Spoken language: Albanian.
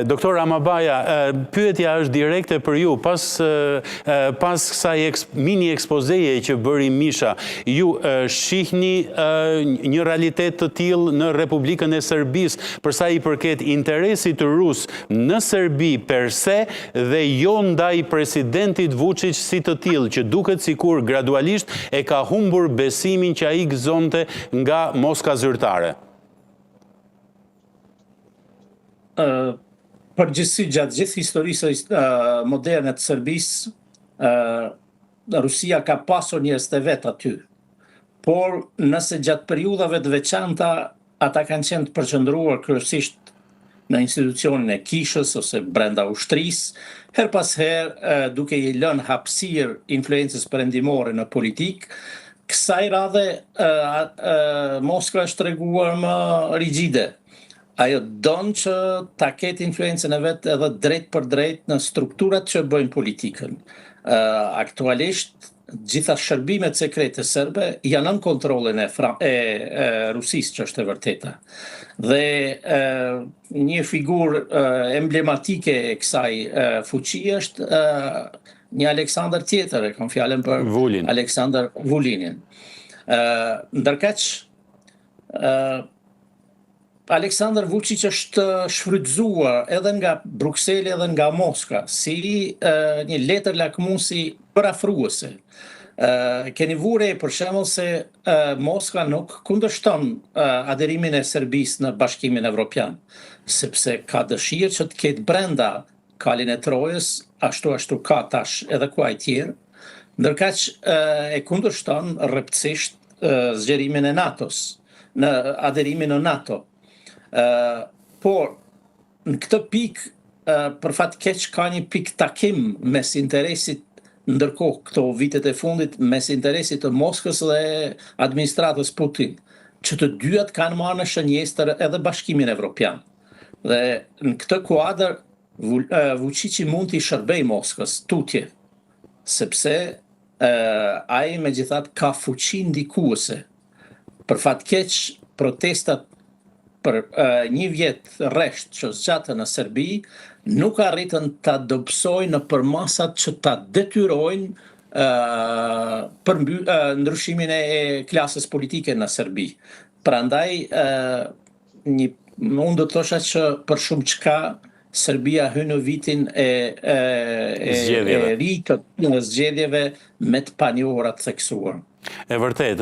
Doktor Amabaja, pyetja është direkte për ju. Pas kësaj mini ekspozeje që bëri Misha, ju shihni një realitet të tillë në Republikën e Serbisë për sa i përket interesit rus në Serbi per se dhe jo ndaj presidentit Vučić si të tillë, që duket sikur gradualisht e ka humbur besimin që ai gëzonte nga Moska zyrtare? Përgjithësi gjatë gjithë historisë moderne të Serbisë, Rusia ka pasur njerëz të vet aty. Por nëse gjatë periudhave të veçanta ata kanë qenë të përqendruar kryesisht në institucionin e kishës ose brenda ushtrisë, her pas herë duke i lënë hapësirë influencës perëndimore në politikë, kësaj radhe Moskva është treguar më rigjide. Ajo don që ta ketë influencën e vet edhe drejt për drejt në strukturat që bëjnë politikën. Aktualisht, gjitha shërbimet sekrete serbe janë nën kontrollin e Rusisë, që është e vërteta. Dhe një figurë emblematike e kësaj fuqie është një Aleksandër tjetër, e kam fjalën për Vulin. Aleksandër Vulinin. Ndërkaq Aleksandër Vučić është shfrytzuar edhe nga Brukseli edhe nga Moska si një letër lakmusi përafruese. Keni vure për shembull se Moska nuk kundërshton aderimin e Serbisë në Bashkimin Evropian, sepse ka dëshirë që të ketë brenda Kalin e Trojës, ashtu ka tash edhe kuaj tjerë, ndërkaq e kundërshton rreptësisht zgjerimin e NATO-s, në aderimin në NATO. Por në këtë pikë, për fat keq, ka një pikë takim mes interesit, ndërkohë këto vitet e fundit, mes interesit të Moskës dhe administratës Putin, që të dyat kanë marrë në shënjestër edhe Bashkimin Evropian. Dhe në këtë kuadër, Vučići mund t'i shërbej Moskës tutje, sepse ai megjithatë ka fuqi ndikuese. Për fat keq, protestat për një vjet rresht që zgjatën në Serbi, nuk arritën ta dobësojnë nëpër masat që ta detyrojnë për ndryshimin e klasës politike në Serbi. Prandaj, unë do të thosha që për shumë çka Serbia hyn në vitin e ri të zgjedhjeve me të panjohura të theksuar. E vërtet.